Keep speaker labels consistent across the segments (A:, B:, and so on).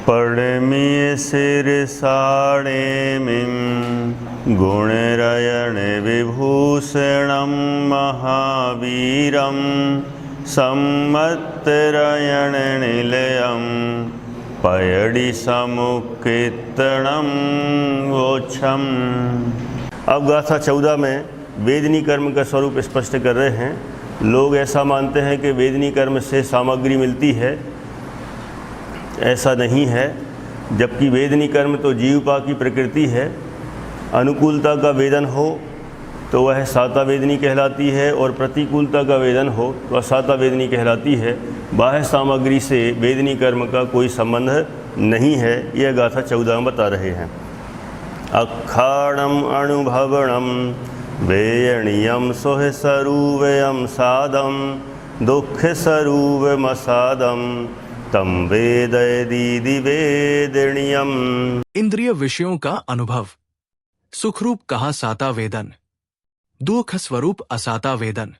A: पड़मी सिर साणेमिं गुणरयण विभूषणं महावीरं सम्मत्तरयण निलयं पयडि समुक्कीर्तनम वोक्षम। अब गाथा 14 में वेदनी कर्म का स्वरूप स्पष्ट कर रहे हैं। लोग ऐसा मानते हैं कि वेदनी कर्म से सामग्री मिलती है, ऐसा नहीं है। जबकि वेदनी कर्म तो जीवपा की प्रकृति है। अनुकूलता का वेदन हो तो वह साता वेदनी कहलाती है और प्रतिकूलता का वेदन हो तो असाता वेदनी कहलाती है। बाह्य सामग्री से वेदनी कर्म का कोई संबंध नहीं है, यह गाथा 14 में बता रहे हैं। अखाणम अनुभवणम वेयणीयम सोह स्वरूवयम सादम दुख स्वरूपमसादम तम वेदयदि वेदनीयम।
B: इंद्रिय विषयों का अनुभव। सुखरूप कहा साता वेदन, दुख स्वरूप असाता वेदन।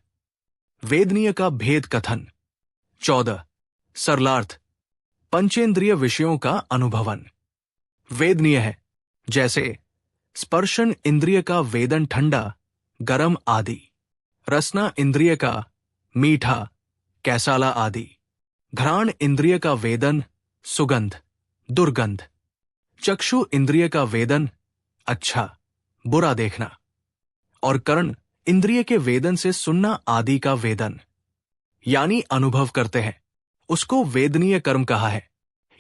B: वेदनीय का भेद कथन। 14 सरलार्थ। पंचेंद्रिय विषयों का अनुभवन वेदनीय है, जैसे स्पर्शन इंद्रिय का वेदन ठंडा गरम आदि, रसना इंद्रिय का मीठा कैसाला आदि, घ्राण इंद्रिय का वेदन सुगंध दुर्गंध, चक्षु इंद्रिय का वेदन अच्छा बुरा देखना, और कर्ण इंद्रिय के वेदन से सुनना आदि का वेदन यानी अनुभव करते हैं, उसको वेदनीय कर्म कहा है।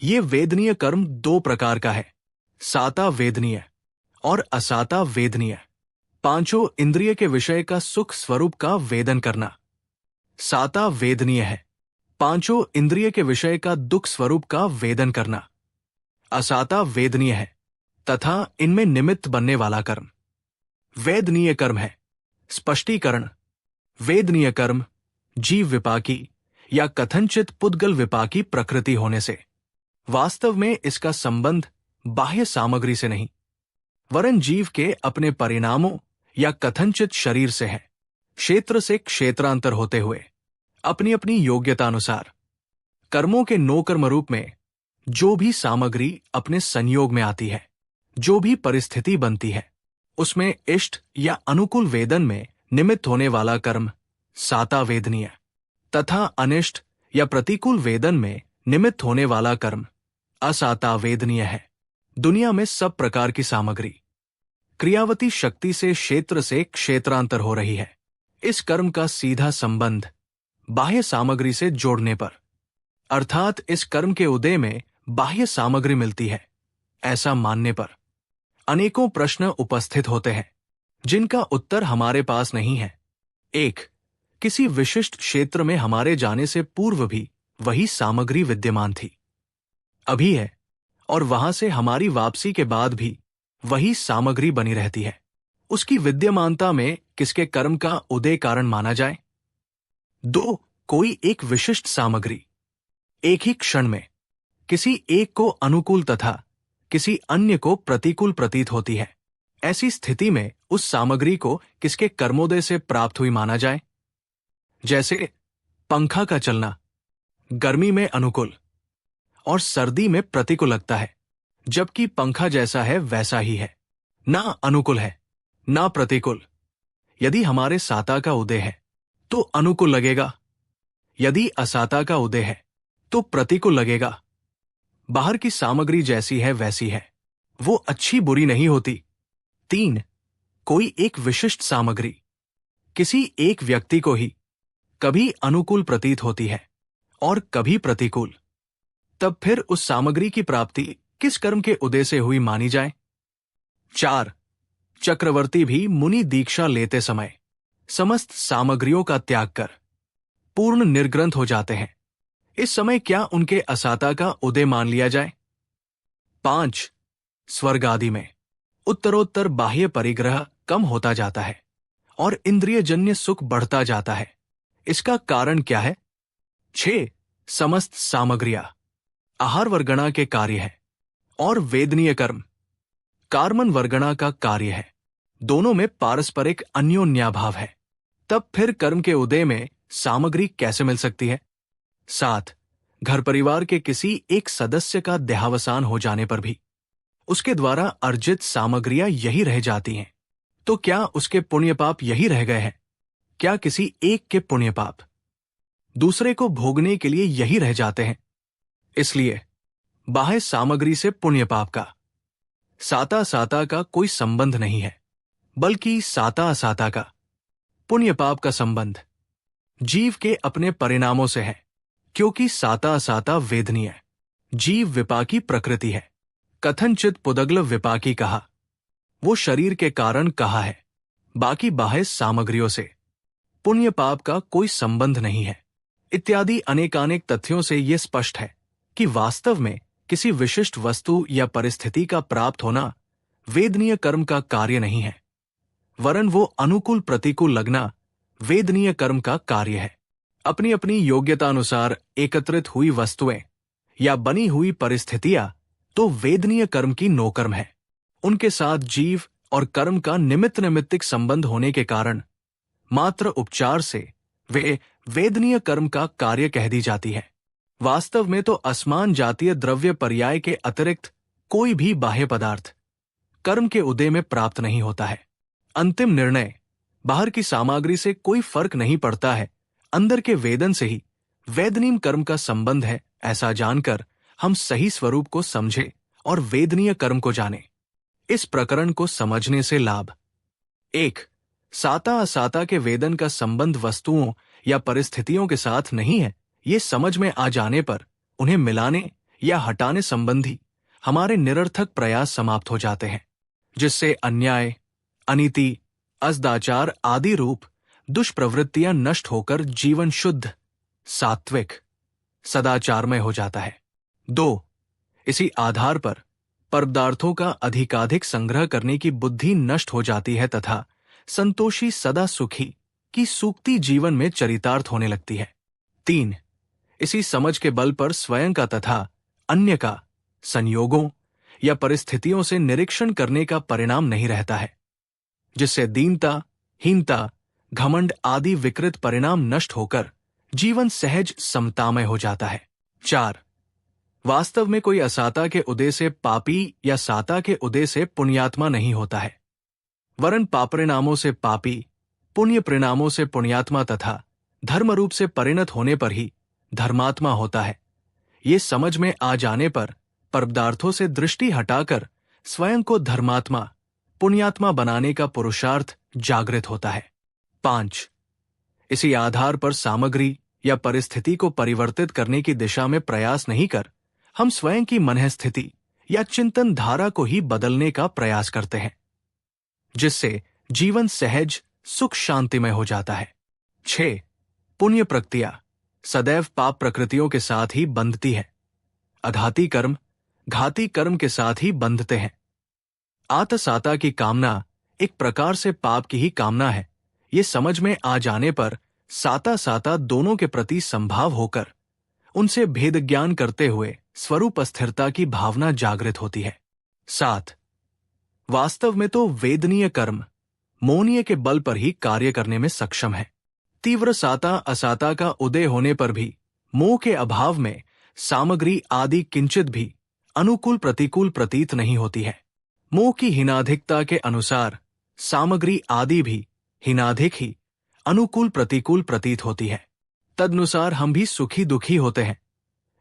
B: ये वेदनीय कर्म 2 प्रकार का है, साता वेदनीय और असाता वेदनीय। 5 इंद्रिय के विषय का सुख स्वरूप का वेदन करना साता वेदनीय है। 5 इंद्रिय के विषय का दुख स्वरूप का वेदन करना असाता वेदनीय है, तथा इनमें निमित्त बनने वाला कर्म वेदनीय कर्म है। स्पष्टीकरण। वेदनीय कर्म जीव विपाकी या कथनचित पुद्गल विपाकी प्रकृति होने से, वास्तव में इसका संबंध बाह्य सामग्री से नहीं, वरन जीव के अपने परिणामों या कथनचित शरीर से है। क्षेत्र से क्षेत्रांतर होते हुए अपनी अपनी योग्यता अनुसार कर्मों के नोकर्म रूप में जो भी सामग्री अपने संयोग में आती है, जो भी परिस्थिति बनती है, उसमें इष्ट या अनुकूल वेदन में निमित्त होने वाला कर्म साता वेदनीय, तथा अनिष्ट या प्रतिकूल वेदन में निमित्त होने वाला कर्म असाता वेदनीय है। दुनिया में सब प्रकार की सामग्री क्रियावती शक्ति से क्षेत्र से क्षेत्रांतर हो रही है। इस कर्म का सीधा संबंध बाह्य सामग्री से जोड़ने पर, अर्थात इस कर्म के उदय में बाह्य सामग्री मिलती है, ऐसा मानने पर अनेकों प्रश्न उपस्थित होते हैं, जिनका उत्तर हमारे पास नहीं है। 1. किसी विशिष्ट क्षेत्र में हमारे जाने से पूर्व भी वही सामग्री विद्यमान थी, अभी है, और वहां से हमारी वापसी के बाद भी वही सामग्री बनी रहती है। उसकी विद्यमानता में किसके कर्म का उदय कारण माना जाए? 2. कोई एक विशिष्ट सामग्री एक ही क्षण में किसी एक को अनुकूल तथा किसी अन्य को प्रतिकूल प्रतीत होती है। ऐसी स्थिति में उस सामग्री को किसके कर्मोदय से प्राप्त हुई माना जाए? जैसे पंखा का चलना गर्मी में अनुकूल और सर्दी में प्रतिकूल लगता है, जबकि पंखा जैसा है वैसा ही है, ना अनुकूल है ना प्रतिकूल। यदि हमारे साता का उदय है तो अनुकूल लगेगा, यदि असाता का उदय है तो प्रतिकूल लगेगा। बाहर की सामग्री जैसी है वैसी है, वो अच्छी बुरी नहीं होती। 3. कोई एक विशिष्ट सामग्री किसी एक व्यक्ति को ही कभी अनुकूल प्रतीत होती है और कभी प्रतिकूल, तब फिर उस सामग्री की प्राप्ति किस कर्म के उदय से हुई मानी जाए? 4. चक्रवर्ती भी मुनि दीक्षा लेते समय समस्त सामग्रियों का त्याग कर पूर्ण निर्ग्रंथ हो जाते हैं। इस समय क्या उनके असाता का उदय मान लिया जाए? 5. स्वर्ग आदि में उत्तरोत्तर बाह्य परिग्रह कम होता जाता है और इंद्रियजन्य सुख बढ़ता जाता है। इसका कारण क्या है? 6. समस्त सामग्रियां आहार वर्गणा के कार्य है और वेदनीय कर्म कार्मन वर्गणा का कार्य है। दोनों में पारस्परिक अन्योन्याभाव है, तब फिर कर्म के उदय में सामग्री कैसे मिल सकती है? 7. घर परिवार के किसी एक सदस्य का देहावसान हो जाने पर भी उसके द्वारा अर्जित सामग्रियां यही रह जाती हैं, तो क्या उसके पुण्य पाप यही रह गए हैं? क्या किसी एक के पुण्य पाप दूसरे को भोगने के लिए यही रह जाते हैं? इसलिए बाह्य सामग्री से पुण्य पाप का साता साता का कोई संबंध नहीं है, बल्कि साता असाता का पुण्य पाप का संबंध जीव के अपने परिणामों से है, क्योंकि साता असाता वेदनीय जीव विपाकी प्रकृति है। कथनचित पुदगल विपाकी कहा, वो शरीर के कारण कहा है, बाकी बाह्य सामग्रियों से पुण्य पाप का कोई संबंध नहीं है। इत्यादि अनेकानेक तथ्यों से यह स्पष्ट है कि वास्तव में किसी विशिष्ट वस्तु या परिस्थिति का प्राप्त होना वेदनीय कर्म का कार्य नहीं है, वरन वो अनुकूल प्रतिकूल लगना वेदनीय कर्म का कार्य है। अपनी अपनी योग्यता अनुसार एकत्रित हुई वस्तुएं या बनी हुई परिस्थितियां तो वेदनीय कर्म की नोकर्म है। उनके साथ जीव और कर्म का निमित्त नैमित्तिक संबंध होने के कारण मात्र उपचार से वे वेदनीय कर्म का कार्य कह दी जाती है। वास्तव में तो असमान जातीय द्रव्य पर्याय के अतिरिक्त कोई भी बाह्य पदार्थ कर्म के उदय में प्राप्त नहीं होता है। अंतिम निर्णय बाहर की सामग्री से कोई फर्क नहीं पड़ता है, अंदर के वेदन से ही वेदनीय कर्म का संबंध है। ऐसा जानकर हम सही स्वरूप को समझे और वेदनीय कर्म को जाने। इस प्रकरण को समझने से लाभ: 1. साता असाता के वेदन का संबंध वस्तुओं या परिस्थितियों के साथ नहीं है, ये समझ में आ जाने पर उन्हें मिलाने या हटाने संबंधी हमारे निरर्थक प्रयास समाप्त हो जाते हैं, जिससे अन्याय, अनीति, असदाचार आदि रूप दुष्प्रवृत्तियां नष्ट होकर जीवन शुद्ध, सात्विक, सदाचारमय हो जाता है। 2. इसी आधार पर पदार्थों का अधिकाधिक संग्रह करने की बुद्धि नष्ट हो जाती है तथा संतोषी सदा सुखी की सूक्ति जीवन में चरितार्थ होने लगती है। 3. इसी समझ के बल पर स्वयं का तथा अन्य का संयोगों या परिस्थितियों से निरीक्षण करने का परिणाम नहीं रहता है, जिससे दीनता, हीनता, घमंड आदि विकृत परिणाम नष्ट होकर जीवन सहज समतामय हो जाता है। 4. वास्तव में कोई असाता के उदय से पापी या साता के उदय से पुण्यात्मा नहीं होता है, वरन पापरिणामों से पापी, पुण्य परिणामों से पुण्यात्मा तथा धर्म रूप से परिणत होने पर ही धर्मात्मा होता है। ये समझ में आ जाने पर पदार्थों से दृष्टि हटाकर स्वयं को धर्मात्मा, पुण्यात्मा बनाने का पुरुषार्थ जागृत होता है। 5. इसी आधार पर सामग्री या परिस्थिति को परिवर्तित करने की दिशा में प्रयास नहीं कर हम स्वयं की मनःस्थिति या चिंतन धारा को ही बदलने का प्रयास करते हैं, जिससे जीवन सहज, सुख, शांतिमय हो जाता है। 6. पुण्य प्रकृतियां सदैव पाप प्रकृतियों के साथ ही बंधती है। अघाती कर्म घाती कर्म के साथ ही बंधते हैं। आतसाता की कामना एक प्रकार से पाप की ही कामना है। ये समझ में आ जाने पर साता साता दोनों के प्रति संभाव होकर उनसे भेद ज्ञान करते हुए स्वरूप स्थिरता की भावना जागृत होती है। 7. वास्तव में तो वेदनीय कर्म मोनीय के बल पर ही कार्य करने में सक्षम है। तीव्र साता असाता का उदय होने पर भी मोह के अभाव में सामग्री आदि किंचित भी अनुकूल प्रतिकूल प्रतीत नहीं होती है। मोह की हीनाधिकता के अनुसार सामग्री आदि भी हीनाधिक ही अनुकूल प्रतिकूल प्रतीत होती है। तदनुसार हम भी सुखी दुखी होते हैं।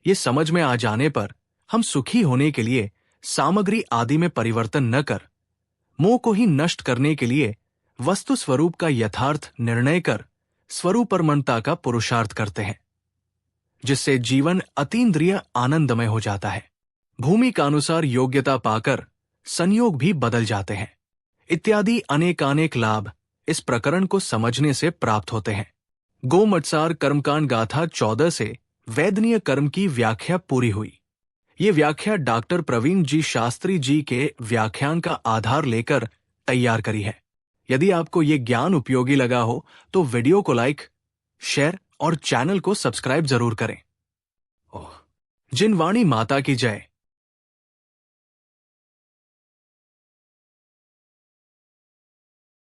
B: ये समझ में आ जाने पर हम सुखी होने के लिए सामग्री आदि में परिवर्तन न कर मोह को ही नष्ट करने के लिए वस्तु स्वरूप का यथार्थ निर्णय कर स्वरूपरमणता का पुरुषार्थ करते हैं, जिससे जीवन अतीन्द्रिय आनंदमय हो जाता है। भूमि का अनुसार योग्यता पाकर संयोग भी बदल जाते हैं। इत्यादि अनेकानेक लाभ इस प्रकरण को समझने से प्राप्त होते हैं। गोमटसार कर्मकांड गाथा 14 से वेदनीय कर्म की व्याख्या पूरी हुई। ये व्याख्या डॉक्टर प्रवीण जी शास्त्री जी के व्याख्यान का आधार लेकर तैयार करी है। यदि आपको ये ज्ञान उपयोगी लगा हो तो वीडियो को लाइक, शेयर और चैनल को सब्सक्राइब जरूर करें। जिनवाणी माता की जय।